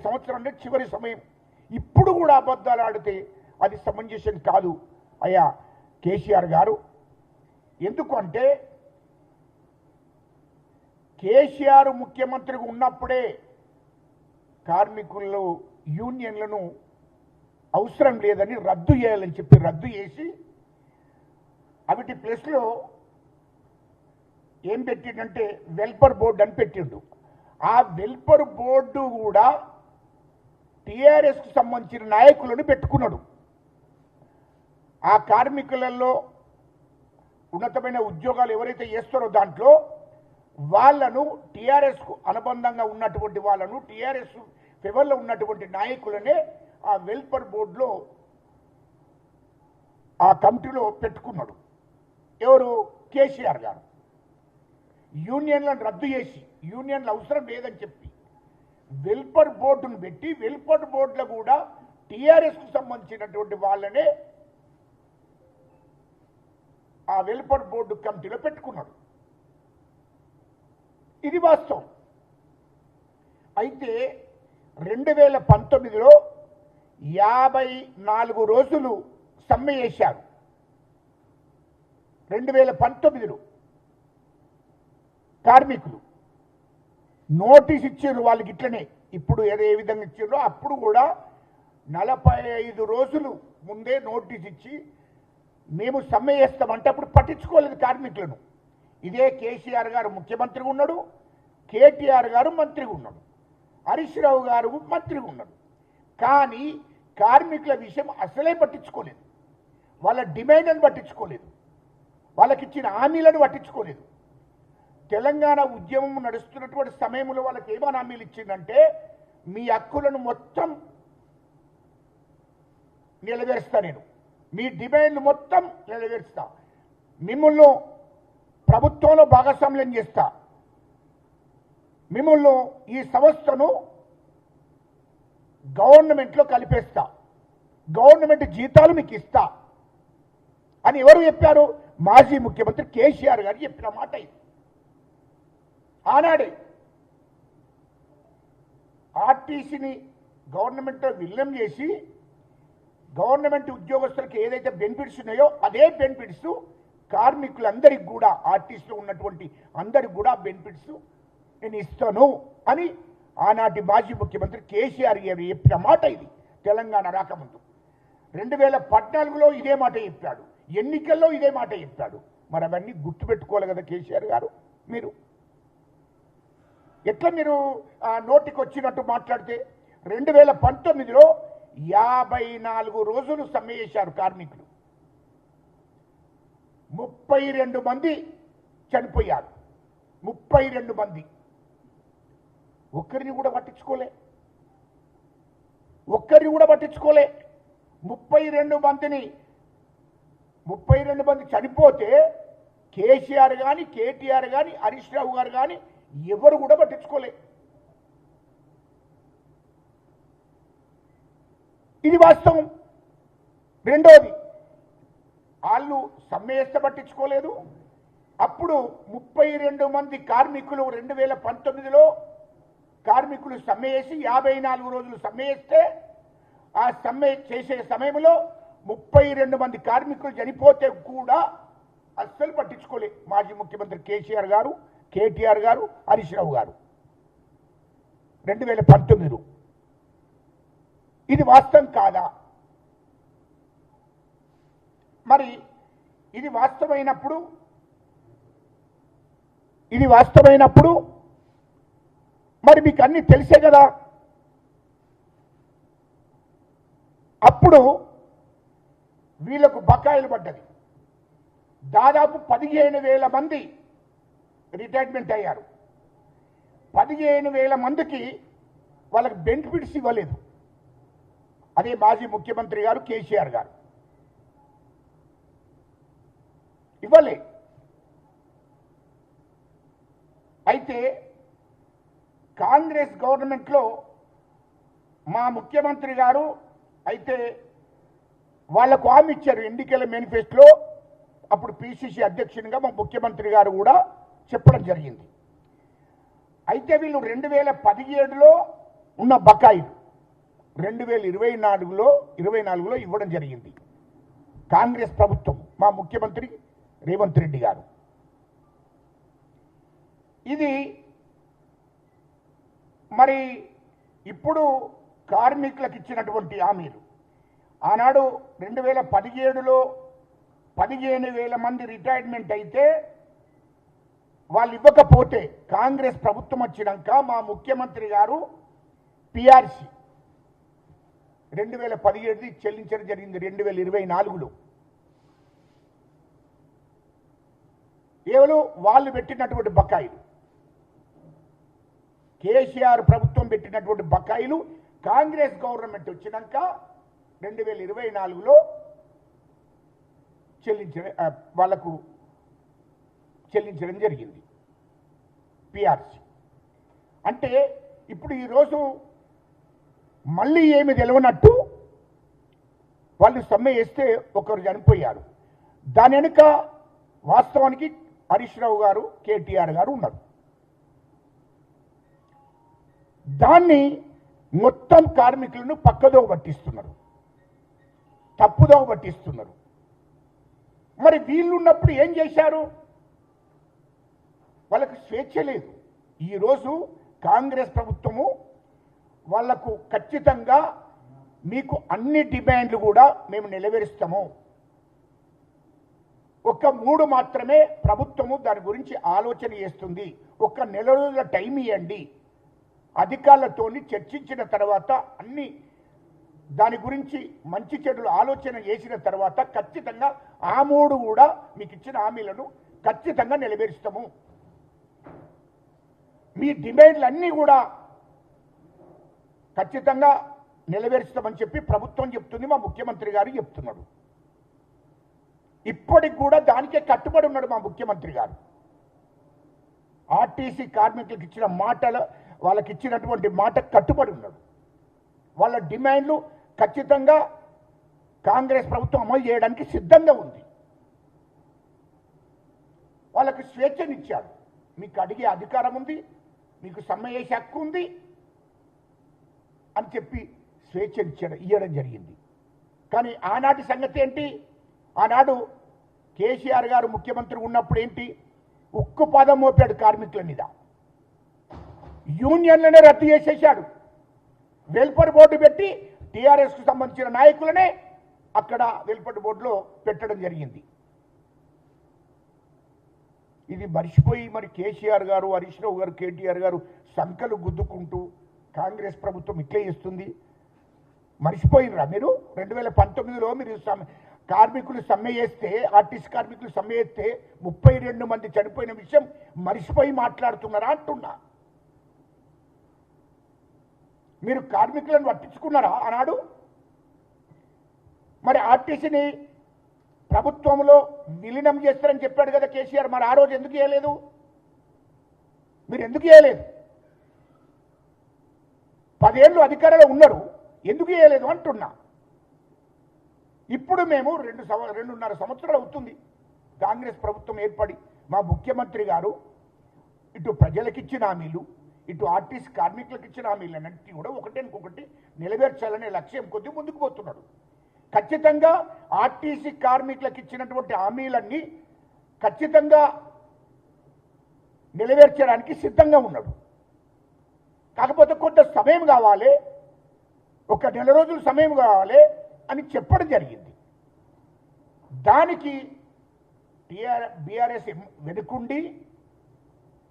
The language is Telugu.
సంవత్సరం అంటే చివరి సమయం. ఇప్పుడు కూడా అబద్ధాలు ఆడితే అది సమంజసం కాదు అయ్యా కేసీఆర్ గారు. ఎందుకు అంటే కేసీఆర్ ముఖ్యమంత్రిగా ఉన్నప్పుడే కార్మికులు యూనియన్లను అవసరం లేదని రద్దు చేయాలని చెప్పి రద్దు చేసి అవిటి ప్లేస్లో ఏం పెట్టిండంటే వెల్ఫేర్ బోర్డు అని పెట్టిండు. ఆ వెల్ఫేర్ బోర్డు కూడా టీఆర్ఎస్కు సంబంధించిన నాయకులను పెట్టుకున్నాడు. ఆ కార్మికులలో ఉన్నతమైన ఉద్యోగాలు ఎవరైతే చేస్తారో దాంట్లో వాళ్ళను టీఆర్ఎస్కు అనుబంధంగా ఉన్నటువంటి వాళ్ళను టీఆర్ఎస్ ఫేవర్లో ఉన్నటువంటి నాయకులనే ఆ వెల్ఫేర్ బోర్డులో ఆ కమిటీలో పెట్టుకున్నాడు. ఎవరు? కేసీఆర్ గారు. యూనియన్లను రద్దు చేసి యూనియన్లు అవసరం లేదని చెప్పి వెల్ఫేర్ బోర్డును పెట్టి వెల్ఫేర్ బోర్డులో కూడా టీఆర్ఎస్కు సంబంధించినటువంటి వాళ్ళనే ఆ వెల్ఫేర్ బోర్డు కమిటీలో పెట్టుకున్నాడు. ఇది వాస్తవం. అయితే 2019లో 54 రోజులు సమ్మె చేశారు. 2019లో కార్మికులు నోటీస్ ఇచ్చారు వాళ్ళకి. ఇట్లనే ఇప్పుడు ఏ విధంగా ఇచ్చారో అప్పుడు కూడా 45 రోజులు ముందే నోటీస్ ఇచ్చి మేము సమ్మె చేస్తామంటే అప్పుడు పట్టించుకోలేదు కార్మికులను. ఇదే కేసీఆర్ గారు ముఖ్యమంత్రిగా ఉన్నాడు, కేటీఆర్ గారు మంత్రిగా ఉన్నాడు, హరీష్ రావు గారు మంత్రిగా ఉన్నాడు. కానీ కార్మికుల విషయం అసలే పట్టించుకోలేదు. వాళ్ళ డిమాండ్లను పట్టించుకోలేదు, వాళ్ళకి ఇచ్చిన హామీలను పట్టించుకోలేదు. తెలంగాణ ఉద్యమం నడుస్తున్నటువంటి సమయంలో వాళ్ళకి ఏమైనా హామీలు ఇచ్చిందంటే మీ హక్కులను మొత్తం నెరవేరుస్తా, నేను మీ డిమాండ్లు మొత్తం నెరవేరుస్తా, మిమ్మల్ని ప్రభుత్వంలో భాగస్వామ్యం చేస్తా, మిమ్మల్ని ఈ సంస్థను గవర్నమెంట్లో కలిపేస్తా, గవర్నమెంట్ జీతాలు మీకు ఇస్తా అని ఎవరు చెప్పారు? మాజీ ముఖ్యమంత్రి కేసీఆర్ గారు చెప్పిన మాట ఇది. ఆనాడే ఆర్టీసీని గవర్నమెంట్ విలీనం చేసి గవర్నమెంట్ ఉద్యోగస్తులకు ఏదైతే బెనిఫిట్స్ ఉన్నాయో అదే బెనిఫిట్స్ కార్మికులందరికీ కూడా, ఆర్టీసీలో ఉన్నటువంటి అందరికి కూడా బెనిఫిట్స్ నేను ఇస్తాను అని ఆనాటి మాజీ ముఖ్యమంత్రి కేసీఆర్ గారు చెప్పిన మాట ఇది. తెలంగాణ రాకముందు 2014లో ఇదే మాట చెప్పాడు, ఎన్నికల్లో ఇదే మాట చెప్పాడు. మరి అవన్నీ గుర్తుపెట్టుకోవాలి కదా కేసీఆర్ గారు. మీరు ఎట్లా మీరు నోటికి వచ్చినట్టు మాట్లాడితే 2019లో 54 రోజులు సమ్మె చేశారు కార్మికులు. 32 మంది చనిపోయారు. 32 మంది. ఒక్కరిని కూడా పట్టించుకోలే. 32 మంది చనిపోతే కేసీఆర్ కానీ కేటీఆర్ కానీ హరీష్ రావు గారు కానీ ఎవరు కూడా పట్టించుకోలే. ఇది వాస్తవం. రెండోది, వాళ్ళు సమ్మె చేస్తే పట్టించుకోలేదు. అప్పుడు 32 మంది కార్మికులు 2019లో కార్మికులు సమ్మె చేసి 54 రోజులు సమ్మె చేస్తే ఆ సమ్మె చేసే సమయంలో 32 మంది కార్మికులు చనిపోతే కూడా అస్సలు పట్టించుకోలే మాజీ ముఖ్యమంత్రి కేసీఆర్ గారు, కేటీఆర్ గారు, హరీష్ రావు గారు 2019లో. ఇది వాస్తవం కాదా? మరి ఇది వాస్తవమైనప్పుడు మరి మీకు అన్ని తెలిసే కదా. అప్పుడు వీళ్ళకు బకాయిలు పడ్డది. దాదాపు 15,000 మంది రిటైర్మెంట్ అయ్యారు. 15,000 మందికి వాళ్ళకి బెనిఫిట్స్ ఇవ్వలేదు. అదే మాజీ ముఖ్యమంత్రి గారు కేసీఆర్ గారు ఇవ్వలే. అయితే కాంగ్రెస్ గవర్నమెంట్లో మా ముఖ్యమంత్రి గారు అయితే వాళ్లకు హామీ ఇచ్చారు ఎన్నికల మేనిఫెస్టోలో. అప్పుడు పిసిసి అధ్యక్షునిగా మా ముఖ్యమంత్రి గారు కూడా చెప్పడం జరిగింది. అయితే వీళ్ళు 2017లో ఉన్న బకాయిలు 2024లో ఇవ్వడం జరిగింది కాంగ్రెస్ ప్రభుత్వం, మా ముఖ్యమంత్రి రేవంత్ రెడ్డి గారు. ఇది మరి ఇప్పుడు కార్మికులకు ఇచ్చినటువంటి హామీలు ఆనాడు 2017లో 15,000 మంది రిటైర్మెంట్ అయితే వాళ్ళు ఇవ్వకపోతే కాంగ్రెస్ ప్రభుత్వం వచ్చినాక మా ముఖ్యమంత్రి గారు పిఆర్సి 2017 చెల్లించడం జరిగింది. 2024లో కేవలం వాళ్ళు పెట్టినటువంటి బకాయిలు, కేసీఆర్ ప్రభుత్వం పెట్టినటువంటి బకాయిలు కాంగ్రెస్ గవర్నమెంట్ వచ్చినాక 2024లో వాళ్లకు చెల్లించడం జరిగింది పిఆర్సి. అంటే ఇప్పుడు ఈరోజు మళ్ళీ ఏమి తెలియనట్టు వాళ్ళు సమ్మె చేస్తే ఒకరు చనిపోయారు. దాని వెనుక వాస్తవానికి హరీష్ రావు గారు, కేటీఆర్ గారు ఉన్నారు. దాన్ని మొత్తం కార్మికులను పక్కదోవ పట్టిస్తున్నారు, తప్పుదోవ పట్టిస్తున్నారు. మరి వీళ్ళు ఉన్నప్పుడు ఏం చేశారు? వాళ్ళకు స్వేచ్ఛ లేదు. ఈరోజు కాంగ్రెస్ ప్రభుత్వము వాళ్లకు ఖచ్చితంగా మీకు అన్ని డిమాండ్లు కూడా మేము నెరవేరుస్తాము, ఒక 3 మాత్రమే ప్రభుత్వము దాని గురించి ఆలోచన చేస్తుంది, ఒక నెల రోజుల టైం ఇవ్వండి, అధికారులతో చర్చించిన తర్వాత అన్ని దాని గురించి మంచి చెడులు ఆలోచన చేసిన తర్వాత ఖచ్చితంగా ఆ 3 కూడా మీకు ఇచ్చిన హామీలను ఖచ్చితంగా నెరవేరుస్తాము, మీ డిమాండ్లు అన్నీ కూడా ఖచ్చితంగా నెరవేరుస్తామని చెప్పి ప్రభుత్వం చెప్తుంది, మా ముఖ్యమంత్రి గారు చెప్తున్నాడు. ఇప్పటికి కూడా దానికే కట్టుబడి ఉన్నాడు మా ముఖ్యమంత్రి గారు. ఆర్టీసీ కార్మికులకు ఇచ్చిన మాటలు, వాళ్ళకి ఇచ్చినటువంటి మాట కట్టుబడి ఉన్నాడు. వాళ్ళ డిమాండ్లు ఖచ్చితంగా కాంగ్రెస్ ప్రభుత్వం అమలు చేయడానికి సిద్ధంగా ఉంది. వాళ్ళకు స్వేచ్ఛనిచ్చాడు, మీకు అడిగే అధికారం ఉంది, మీకు సమ్మె చేసే హక్కు ఉంది అని చెప్పి ఇవ్వడం జరిగింది. కానీ ఆనాటి సంగతి ఏంటి? ఆనాడు కేసీఆర్ గారు ముఖ్యమంత్రి ఉన్నప్పుడు ఏంటి? ఉక్కు పాదం మోపాడు కార్మికుల మీద, యూనియన్లనే రద్దు చేసేశాడు, వెల్ఫేర్ బోర్డు పెట్టి టీఆర్ఎస్కు సంబంధించిన నాయకులనే అక్కడ వెల్ఫేర్ బోర్డులో పెట్టడం జరిగింది. ఇది మర్చిపోయి మరి కేసీఆర్ గారు, హరీష్ రావు గారు, కేటీఆర్ గారు సంకలు గుద్దుకుంటూ కాంగ్రెస్ ప్రభుత్వం ఇట్లే చేస్తుంది మర్చిపోయినరా మీరు? 2019లో మీరు కార్మికులు సమ్మె చేస్తే, ఆర్టీసీ కార్మికులు సమ్మె చేస్తే 32 మంది చనిపోయిన విషయం మర్చిపోయి మాట్లాడుతున్నారా అంటున్నా. మీరు కార్మికులను పట్టించుకున్నారా ఆనాడు? మరి ఆర్టీసీని ప్రభుత్వంలో విలీనం చేస్తారని చెప్పాడు కదా కేసీఆర్, మరి ఆ రోజు ఎందుకు చేయలేదు? మీరు ఎందుకు చేయలేదు? 10 ఏళ్ళు అధికారంలో ఉన్నారు, ఎందుకు చేయలేదు అంటున్నా. ఇప్పుడు మేము 2.5 సంవత్సరాలు అవుతుంది కాంగ్రెస్ ప్రభుత్వం ఏర్పడి. మా ముఖ్యమంత్రి గారు ఇటు ప్రజలకు ఇచ్చిన హామీలు, ఇటు ఆర్టీసీ కార్మికులకు ఇచ్చిన హామీలన్నింటినీ కూడా ఒకటి నెరవేర్చాలనే లక్ష్యం కొద్ది ముందుకు పోతున్నాడు. ఖచ్చితంగా ఆర్టీసీ కార్మికులకు ఇచ్చినటువంటి హామీలన్నీ ఖచ్చితంగా నెరవేర్చడానికి సిద్ధంగా ఉన్నాడు. కాకపోతే కొంత సమయం కావాలి, ఒక నెల రోజులు సమయం కావాలి అని చెప్పడం జరిగింది. దానికి బీఆర్ఎస్ వెనుకుండి